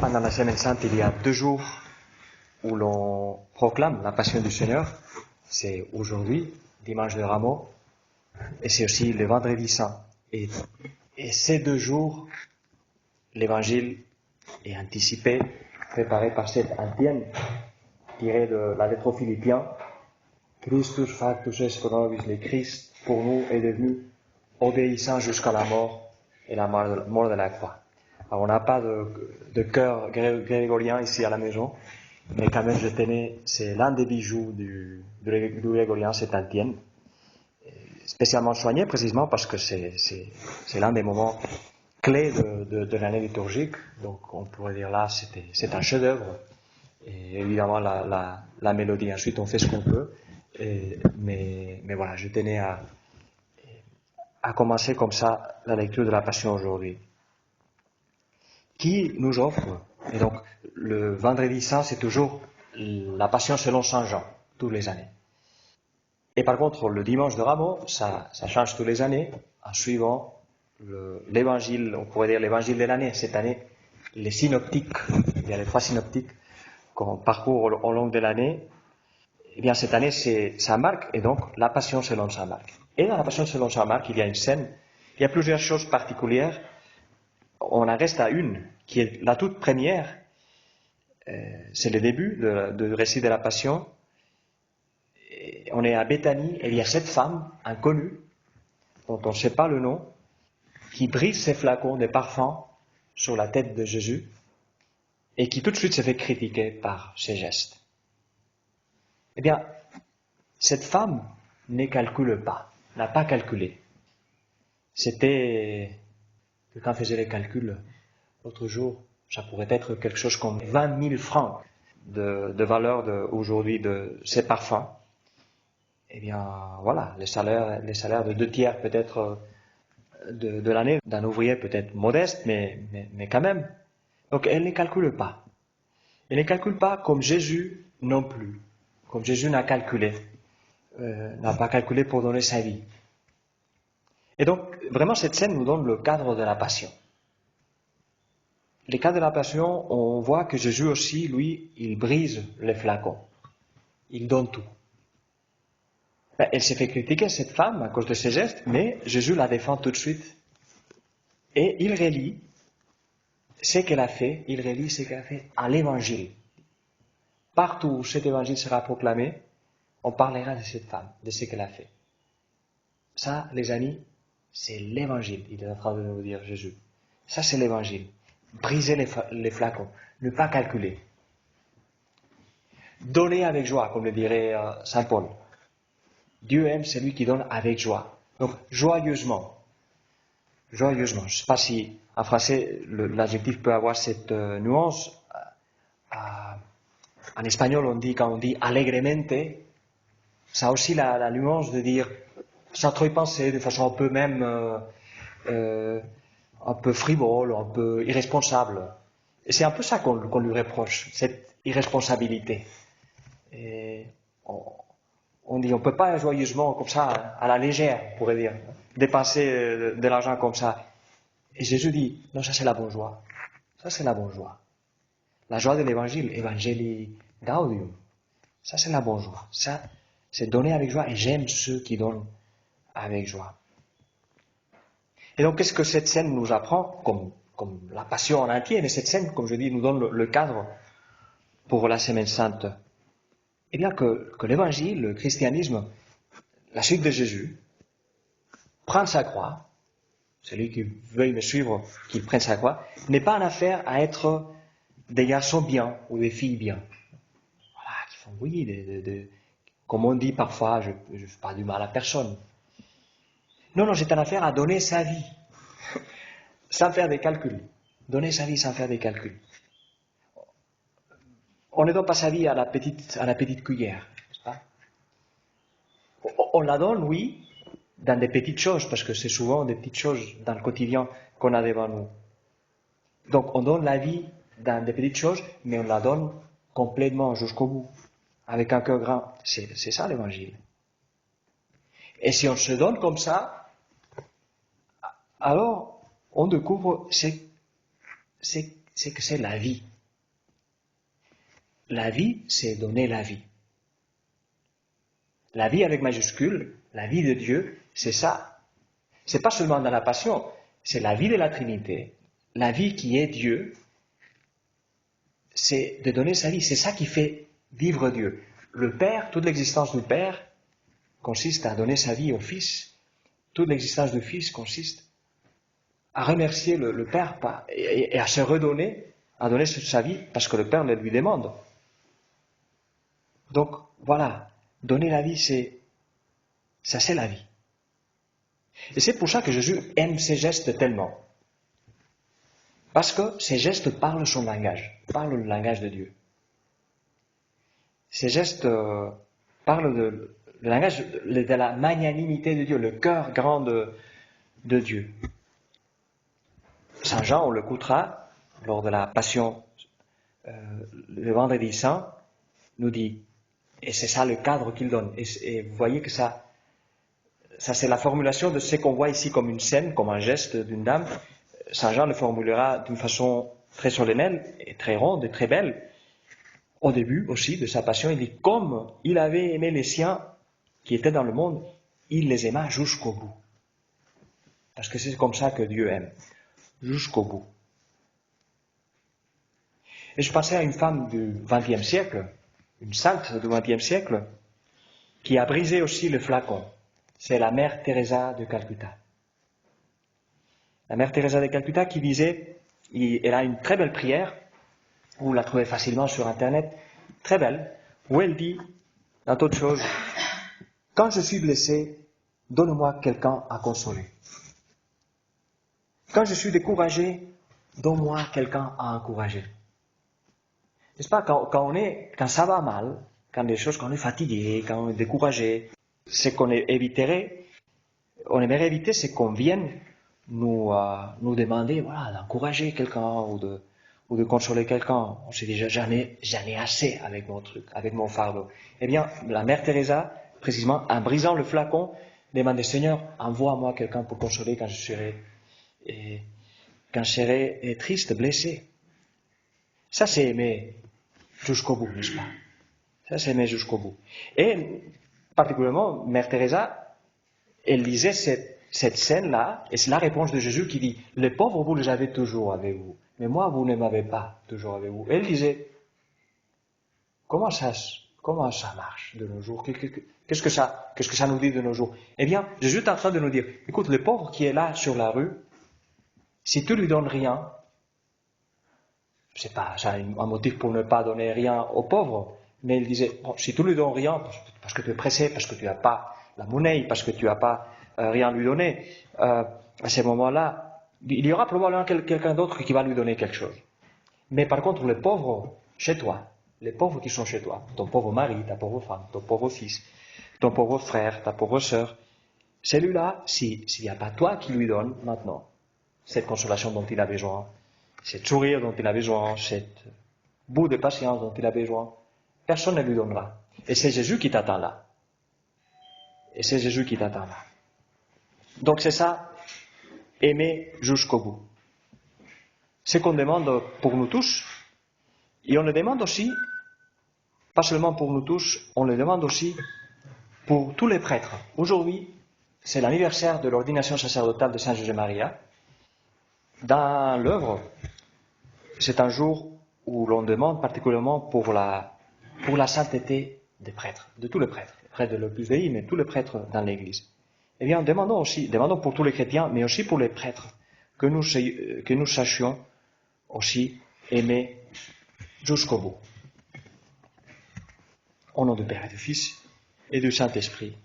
Pendant la Semaine Sainte, il y a 2 jours où l'on proclame la Passion du Seigneur. C'est aujourd'hui, dimanche de Rameaux, et c'est aussi le Vendredi Saint. Et ces 2 jours, l'Évangile est anticipé, préparé par cette antienne tirée de la lettre aux Philippiens. Christus factus est pro nobis, le Christ pour nous est devenu obéissant jusqu'à la mort et la mort de la croix. Alors, on n'a pas de chœur grégorien ici à la maison, mais quand même, c'est l'un des bijoux du grégorien, cette antienne, spécialement soigné précisément parce que c'est l'un des moments clés de l'année liturgique. Donc, on pourrait dire là, c'est un chef-d'œuvre. Et évidemment, la mélodie. Ensuite, on fait ce qu'on peut. Mais voilà, je tenais à commencer comme ça la lecture de la Passion aujourd'hui. Qui nous offre, et donc le Vendredi Saint, c'est toujours la Passion selon Saint Jean, tous les années. Et par contre, le dimanche de Rameaux, ça change tous les années, en suivant l'évangile, on pourrait dire l'évangile de l'année. Cette année, les synoptiques, il y a les 3 synoptiques qu'on parcourt au long de l'année. Eh bien, cette année, c'est Saint Marc, et donc la Passion selon Saint Marc. Et dans la Passion selon Saint Marc, il y a une scène, il y a plusieurs choses particulières. On en reste à une, qui est la toute première. C'est le début du récit de la Passion. Et on est à Béthanie, et il y a cette femme inconnue, dont on ne sait pas le nom, qui brise ses flacons de parfum sur la tête de Jésus, et qui tout de suite se fait critiquer par ses gestes. Eh bien, cette femme ne calcule pas, n'a pas calculé. Quelqu'un faisait les calculs l'autre jour, ça pourrait être quelque chose comme 20 000 francs de valeur aujourd'hui de ces parfums. Eh bien, voilà, les salaires de 2 tiers peut-être de l'année, d'un ouvrier peut-être modeste, mais quand même. Donc, elle ne calcule pas. Elle ne calcule pas comme Jésus non plus. Comme Jésus n'a pas calculé pour donner sa vie. Et donc, vraiment, cette scène nous donne le cadre de la Passion. Le cadre de la Passion, on voit que Jésus aussi, lui, il brise les flacons. Il donne tout. Elle s'est fait critiquer, cette femme, à cause de ses gestes, mais Jésus la défend tout de suite. Et il relie ce qu'elle a fait, à l'Évangile. Partout où cet Évangile sera proclamé, on parlera de cette femme, de ce qu'elle a fait. Ça, les amis, c'est l'Évangile, il est en train de nous dire Jésus. Ça, c'est l'Évangile. Briser les flacons, ne pas calculer. Donner avec joie, comme le dirait Saint Paul. Dieu aime celui qui donne avec joie. Donc, joyeusement. Joyeusement. Je ne sais pas si, en français, l'adjectif peut avoir cette nuance. En espagnol, quand on dit alegremente, ça a aussi la nuance de dire sans trop y penser, de façon un peu même un peu frivole, un peu irresponsable. Et c'est un peu ça qu'on lui reproche, cette irresponsabilité. Et on dit, on ne peut pas joyeusement, comme ça, à la légère, on pourrait dire, dépenser de l'argent comme ça. Et Jésus dit, non, ça c'est la bonne joie. Ça c'est la bonne joie. La joie de l'évangile, Evangelii Gaudium. Ça c'est la bonne joie. Ça, c'est donner avec joie, et j'aime ceux qui donnent avec joie. Et donc, qu'est-ce que cette scène nous apprend, comme la Passion en entier, mais cette scène, comme je dis, nous donne le cadre pour la Semaine Sainte. Eh bien, que l'Évangile, le christianisme, la suite de Jésus, prendre sa croix, celui qui veuille me suivre, qu'il prenne sa croix, n'est pas une affaire à être des garçons bien ou des filles bien. Voilà, qui font, oui, comme on dit parfois, je ne fais pas du mal à personne. Non, c'est une affaire à donner sa vie, sans faire des calculs. Donner sa vie sans faire des calculs. On ne donne pas sa vie à la petite cuillère, n'est-ce pas? On la donne, oui, dans des petites choses, parce que c'est souvent des petites choses dans le quotidien qu'on a devant nous. Donc, on donne la vie dans des petites choses, mais on la donne complètement jusqu'au bout, avec un cœur grand. C'est ça l'Évangile. Et si on se donne comme ça, alors on découvre que c'est la vie. la vie, c'est donner la vie. La vie avec majuscule, la vie de Dieu, c'est ça. C'est pas seulement dans la passion, c'est la vie de la Trinité. La vie qui est Dieu, c'est de donner sa vie. C'est ça qui fait vivre Dieu. Le Père, toute l'existence du Père consiste à donner sa vie au Fils. Toute l'existence du Fils consiste à remercier le Père et à se redonner, à donner sa vie parce que le Père le lui demande. Donc voilà, donner la vie, ça c'est la vie. Et c'est pour ça que Jésus aime ces gestes tellement. Parce que ces gestes parlent son langage, parlent le langage de Dieu. Ces gestes parlent le langage de la magnanimité de Dieu, le cœur grand de Dieu. Saint Jean, on l'écoutera lors de la Passion le vendredi saint, nous dit, et c'est ça le cadre qu'il donne, et vous voyez que ça c'est la formulation de ce qu'on voit ici comme une scène, comme un geste d'une dame. Saint Jean le formulera d'une façon très solennelle et très ronde et très belle. Au début aussi de sa passion, il dit, comme il avait aimé les siens qui étaient dans le monde, il les aima jusqu'au bout. Parce que c'est comme ça que Dieu aime, jusqu'au bout. Et je pensais à une femme du XXe siècle, une sainte du XXe siècle, qui a brisé aussi le flacon. C'est la mère Teresa de Calcutta. La mère Teresa de Calcutta qui disait, elle a une très belle prière, vous la trouvez facilement sur Internet, très belle, où elle dit, dans toute chose, quand je suis blessé, donne-moi quelqu'un à consoler. Quand je suis découragé, donne-moi quelqu'un à encourager. N'est-ce pas, quand ça va mal, quand on est fatigué, quand on est découragé, ce qu'on éviterait, on aimerait éviter, c'est qu'on vienne nous demander, voilà, d'encourager quelqu'un ou de consoler quelqu'un. On s'est dit, j'en ai assez avec mon truc, avec mon fardeau. Eh bien, la mère Teresa, précisément, en brisant le flacon, demandait, Seigneur, envoie-moi quelqu'un pour consoler quand je serai triste, blessé. Ça, c'est aimer jusqu'au bout, n'est-ce pas? Ça, c'est aimer jusqu'au bout. Et, particulièrement, mère Teresa, elle lisait cette scène-là, et c'est la réponse de Jésus qui dit, les pauvres, vous les avez toujours avec vous, mais moi, vous ne m'avez pas toujours avec vous. Elle disait, comment ça marche de nos jours? Qu'est-ce que ça nous dit de nos jours? Eh bien, Jésus est en train de nous dire, écoute, le pauvre qui est là sur la rue, si tu lui donnes rien, c'est pas ça un motif pour ne pas donner rien aux pauvres, mais il disait, bon, si tu lui donnes rien, parce que tu es pressé, parce que tu n'as pas la monnaie, parce que tu n'as pas rien à lui donner, à ce moment-là, il y aura probablement quelqu'un d'autre qui va lui donner quelque chose. Mais par contre, les pauvres chez toi, les pauvres qui sont chez toi, ton pauvre mari, ta pauvre femme, ton pauvre fils, ton pauvre frère, ta pauvre sœur, celui-là, s'il n'y a pas toi qui lui donne maintenant cette consolation dont il a besoin, cette sourire dont il a besoin, cette bout de patience dont il a besoin, personne ne lui donnera. Et c'est Jésus qui t'attend là. Et c'est Jésus qui t'attend là. Donc c'est ça, aimer jusqu'au bout. Ce qu'on demande pour nous tous, et on le demande aussi, pas seulement pour nous tous, on le demande aussi pour tous les prêtres. Aujourd'hui, c'est l'anniversaire de l'ordination sacerdotale de Saint José-Maria. Dans l'œuvre, c'est un jour où l'on demande particulièrement pour la sainteté des prêtres, de tous les prêtres de l'Opus Dei, mais tous les prêtres dans l'Église. Eh bien, demandons pour tous les chrétiens, mais aussi pour les prêtres, que nous sachions aussi aimer jusqu'au bout. Au nom du Père et du Fils et du Saint-Esprit.